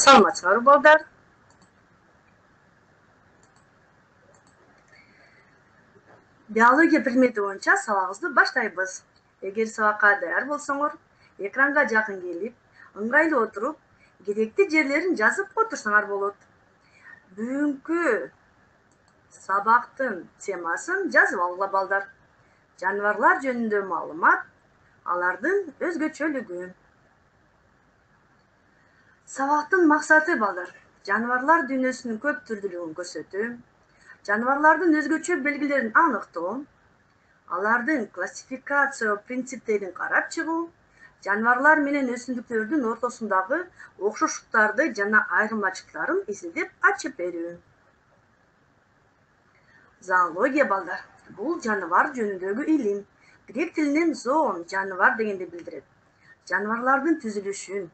Саламатсыңарбы балдар? Биология предмети боюнча сабагыбызды баштайбыз. Эгер сабакка даяр болсоңор, экранга жакын келип, ыңгайлуу отуруп, керектүү жерлерин жазып отурсаңар болот. Бүгүнкү сабактын темасын жазып алгыла балдар. Жаныбарлар жөнүндө маалымат, алардын өзгөчөлүгү. Сабактын максаты балдар, жаныбарлар дүйнөсүнүн көп түрдүүлүгүн көрсөтүү, жаныбарлардын өзгөчө белгилерин аныктоо, алардын классификация принциптерин карап чыгуу, жаныбарлар менен өсүмдүктөрдүн ортосундагы окшоштуктарды жана айырмачылыктарын изилдеп ачып берүү. Зоология балдар, бул жаныбар жөнүндөгү илим. Грек тилинен зоон жаныбар дегенди билдирет. Жаныбарлардын түзүлүшүн,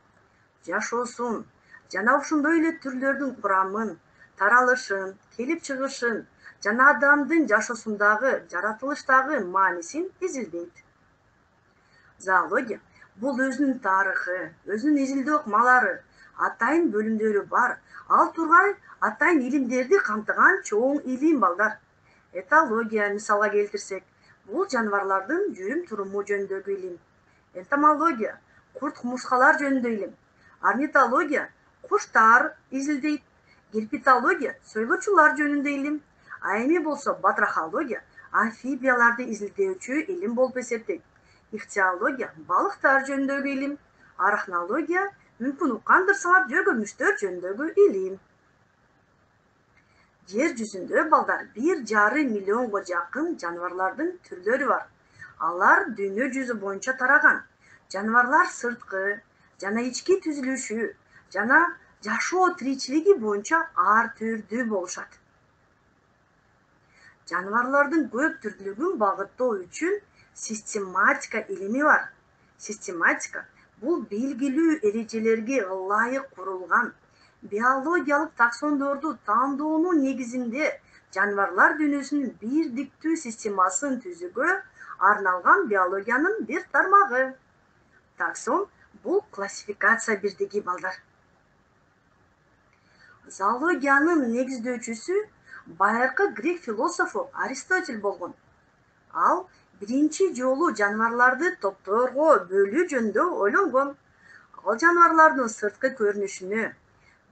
жашоосун жана ошондой эле түрлөрдүн курамын, таралышын, келип чыгышын жана адамдын жашоосундагы, жаратылыштагы маанисин изилдейт. Зоология бул өзүнүн тарыхы, өзүнүн изилдөө ыкмалары, атайын бөлүмдөрү бар, ал тургай атайын илимдерди камтыган чоң илим балдар. Этология мисалга келтирсек, бул жаныбарлардын жүрүм туруму жөнүндөгү илим. Энтомология курт кумурскалар жөнүндө илим. Орнитология куштар изилдейт. Герпетология сойлочулар жөнүндө илим. А эми болсо батрахология амфибияларды изилдөөчү илим болуп эсептейт. Ихтиология балыктар жөнүндөгү илим. Арахнология мүмкүн уккандырсыңар жөгөмүштөр жөнүндөгү илим. Жер жүзүндө балдар 1,5 миллионго жакын жаныбарлардын түрлөрү бар. Алар дүйнө жүзү боюнча тараган. Жаныбарлар сырткы жана ички түзүлүшү жана жашоо тиричилиги боюнча ар түрдүү болушат. Жаныбарлардын көп түрдүүлүгүн багыттоо үчүн систематика илими бар. Систематика бул белгилүү эрежелерге ылайык курулган биологиялык таксондорду тандоонун негизинде жаныбарлар дүйнөсүнүн бирдиктүү системасын түзүүгө арналган биологиянын бир тармагы. Таксон бул классификация бирдиги балдар. Зоологиянын негиздөөчүсү байыркы грек философу Аристотель болгон. Ал биринчи жолу жаныбарларды топторго бөлүү жөнүндө ойлонгон. Ал жаныбарлардын сырткы көрүнүшүнө,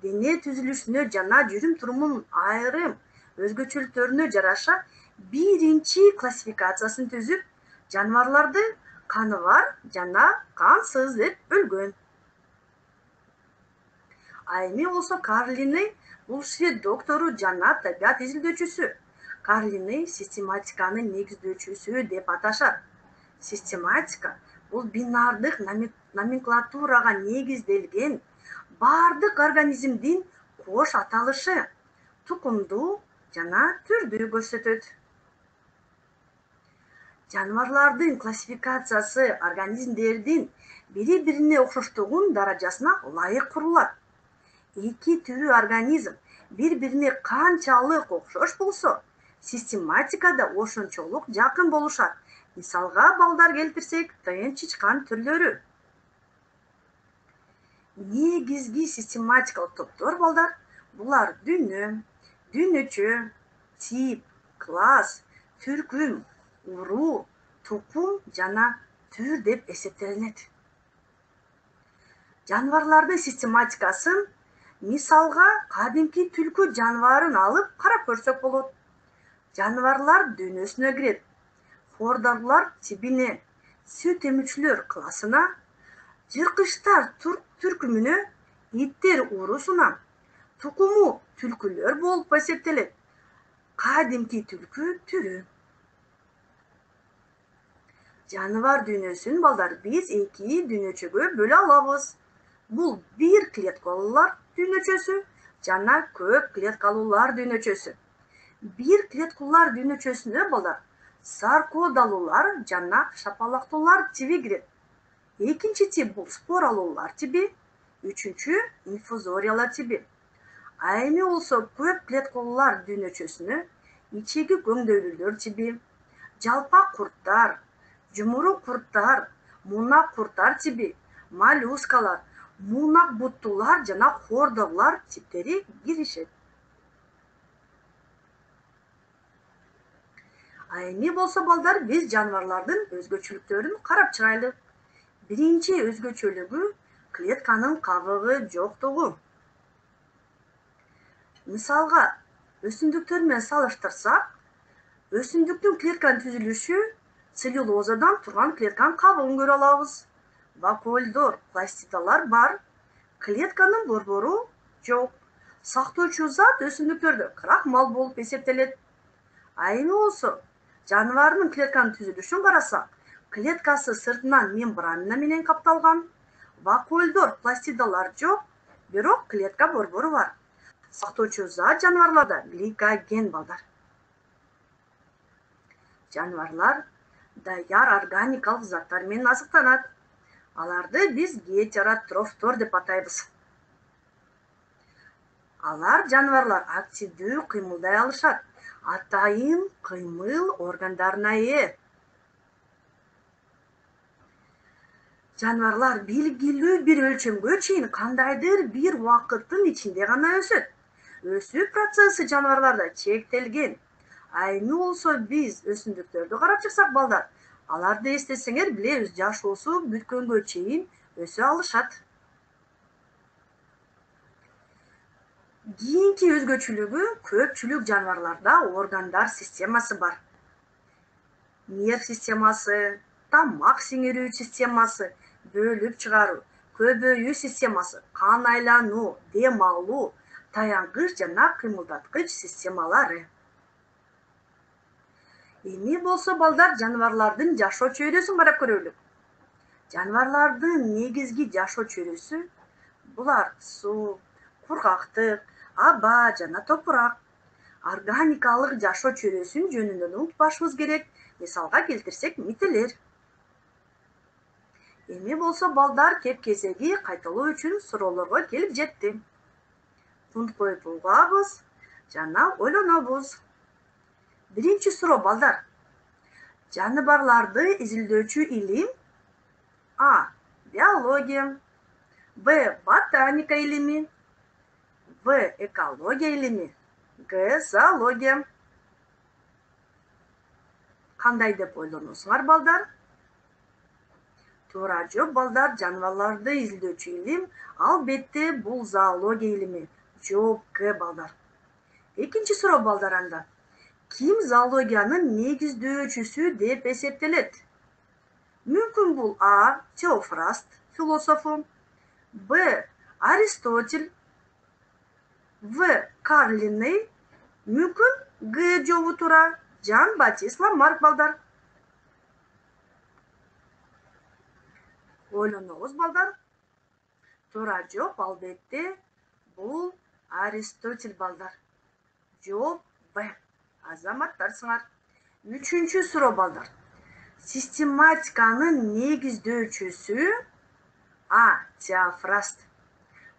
дене түзүлүшүнө жана жүрүм турумунун айрым өзгөчөлүктөрүнө жараша биринчи классификациясын түзүп, жаныбарларды каны бар жана кансыз деп бөлгөн. А эми болсо Карл Линней бул швед доктору жана табиат изилдөөчүсү. Карл Линней систематиканын негиздөөчүсү деп аташат. Систематика бул бинардык номенклатурага негизделген бардык организмдин кош аталышы, тукумдуу жана түрдү көрсөтөт. Жаныбарлардын классификациясы организмдердин бири-бирине окшоштугунун даражасына ылайык курулат. Эки түрүү организм бири-бирине канчалык окшош болсо, систематикада ошончолук жакын болушат. Мисалга балдар келтирсек, тыйын-чычкан түрлөрү. Негизги систематикалык топтор балдар, булар дүйнө, дүйнөчө, тип, класс, түркүм, уруу, тукум жана түр деп эсептелинет. Жаныбарлардын систематикасын мисалга кадимки түлкү жаныбарын алып карап көрсөк болот. Жаныбарлар дүйнөсүнө кирет. Хордарлар тибине, сүт эмүүчүлөр классына, жыркычтар түркүмүнө, иттер уруусуна, тукуму түлкүлөр болуп эсептелет. Кадимки түлкү түрү. Жаныбар дүйнөсүн балдар биз эки дүйнөчөгө бөлө алабыз. Бул бир клеткалуулар дүйнөчөсү жана көп клеткалуулар дүйнөчөсү. Бир клеткалуулар дүйнөчөсүнө балдар саркодалуулар жана шапалактуулар тиби кирет. Экинчи тип бул споралуулар тиби, үчүнчү инфузориялар тиби. А эми болсо көп клеткалуулар дүйнөчөсүнө ичеги көңдөйлүүлөр тиби, жалпак курттар, жумуру курттар, мунак курттар тиби, моллюскалар, муунак буттуулар жана хордоглор типтери киришет. Эми болсо балдар, биз жаныбарлардын өзгөчөлүктөрүн карап чыгайлы. Биринчи өзгөчөлүгү клетканын кабыгы жоктугу. Мисалга, өсүмдүктөр менен салыштырсак, өсүмдүктүн клетканын түзүлүшү целлюлозадан турган клетканын кабыгын көрө алабыз. Вакуольдор, пластидалар бар, клетканын борбору жок. Сактоочу зат өсүмдүктөрдө крахмал болуп эсептелет. Эми болсо жаныбардын клетканын түзүлүшүн карасак, клеткасы сыртынан мембрана менен капталган. Вакуольдор, пластидалар жок, бирок клетка борбору бар. Сактоочу зат жаныбарларда гликоген балдар. Жаныбарлар даяр органикалык заттар менен азыктанат. Аларды биз гетеротрофтор деп атайбыз. Алар жаныбарлар активдүү кыймылдай алышат. Атайын кыймыл органдарына ээ. Жаныбарлар белгилүү бир өлчөмгө чейин кандайдыр бир убакыттын ичинде гана өсөт. Өсүү процесси жаныбарларда чектелген. Эми болсо биз өсүмдүктөрдү карап чыксак балдар, аларды эстесеңер билебиз, жашоосу бүткөнгө чейин өсө алышат. Кийинки өзгөчөлүгү көпчүлүк жаныбарларда органдар системасы бар. Нерв системасы, тамак сиңирүү системасы, бөлүп чыгаруу, көбөйүү системасы, кан айлануу, дем алуу, таянгыч жана кыймылдаткыч системалары. Эми болсо балдар, жаныбарлардын жашоо чөйрөсүн карап көрөлү. Жаныбарлардын негизги жашоо чөйрөсү булар суу, кургактык, аба жана топурак. Органикалык жашоо чөйрөсүн жөнүндө унутпашыбыз керек. Мисалга келтирсек, мителер. Эми болсо балдар, кеп кезеги кайталоо үчүн суроолорго келип жетти. Фунт коюп угабыз жана ойлонобуз. Биринчи суроо балдар. Жаныбарларды изилдөөчү илим: А. Биология, Б. Ботаника илими, В. Экология илими, Г. Зоология. Кандай деп ойлоносуңар балдар? Туура жооп балдар, жаныбарларды изилдөөчү илим албетте бул зоология илими. Жооп Г балдар. Экинчи суроо балдар анда. Ким зоологиянын негиздөөчүсү деп эсептелет? Мүмкүн бул А. Теофраст, философу, Б. Аристотель, В. Карл Линней, мүмкүн Г жообу туура, Жан Батист Ламарк балдар. Ойлонобуз балдар. Туура жооп албетте бул Аристотель балдар. Жооп Б. Азаматтарсыңар. Үчүнчү суроо балдар. Систематиканын негиздөөчүсү: А. Теофраст,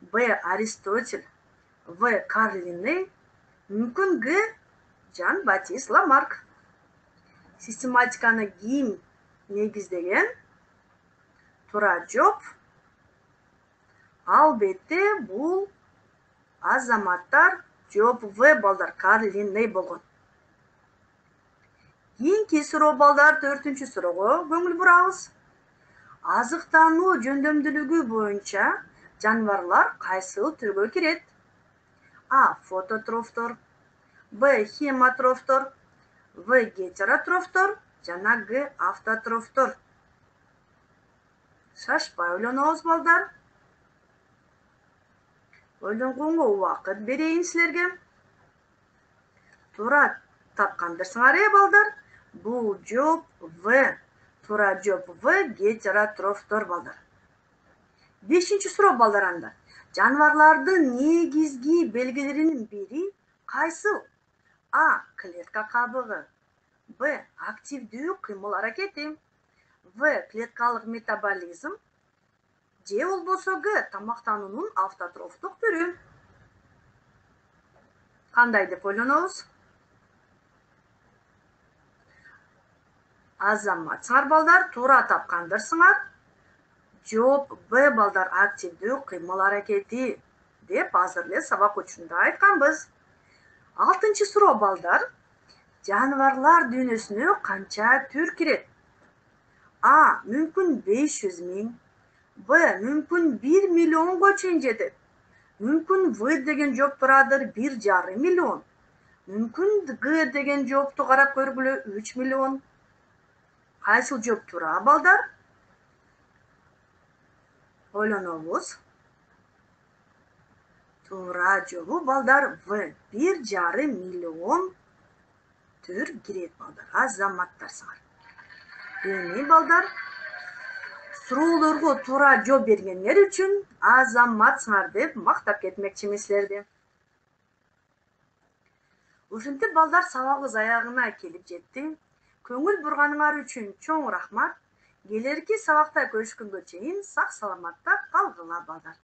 Б. Аристотель, В. Карл Линней, мүмкүн Г. Жан Батист Ламарк. Систематиканы ким негиздеген? Туура жооп албетте бул азаматтар. Жооп В балдар, Карл Линней болгон. Кийинки суроо балдар, төртүнчү суроого көңүл бурабыз. Азыктануу жөндөмдүүлүгү боюнча жаныбарлар кайсыл түргө кирет? А. Фототрофтор, Б. Хематрофтор, В. Гетеротрофтор жана Г. Автотрофтор. Шашпай ойлонобуз балдар. Ойлонгонго убакыт берейин силерге. Туура тапкандырсыңар балдар. Бул жооп В. Туура жооп В. Гетеротрофтор балдар. Бешинчи суроо балдар анда. Жаныбарлардын негизги белгилеринин бири кайсыл? А. Клетка кабыгы, Б. Активдүү кыймыл аракети, В. Клеткалык метаболизм, же болбосо Г. Тамактануунун автотрофтук түрү. Кандай деп ойлонобуз? Азаматсыңар балдар, туура тапкандырсыңар. жооп Б балдар активдүү кыймыл аракети деп азыр эле сабак учурунда айтканбыз. 6-суроо балдар. Жаныбарлар дүйнөсүнө канча түр кирет? А. Мүмкүн 500 миң. Б. Мүмкүн 1 миллионго чейин жетет. Мүмкүн В деген жооп турадыр 1,5 миллион. Мүмкүн Г деген жоопту карап көргүлө 3 миллион. Кайсыл жооп туура балдар? Ойлонобуз. Туура жообу балдар В. 1,5 миллион түр кирет балдар. Азаматтар сыңар. Эми балдар, суроолорго туура жооп бергендер үчүн азаматсыңар деп мактап кетмекчимин силерди. Ушинтип балдар, сабагыбыз аягына келип жетти. Көңүл бурганыңар үчүн чоң рахмат. Келерки сабакта көрүшкөнгө чейин сак саламатта калгыла балдар.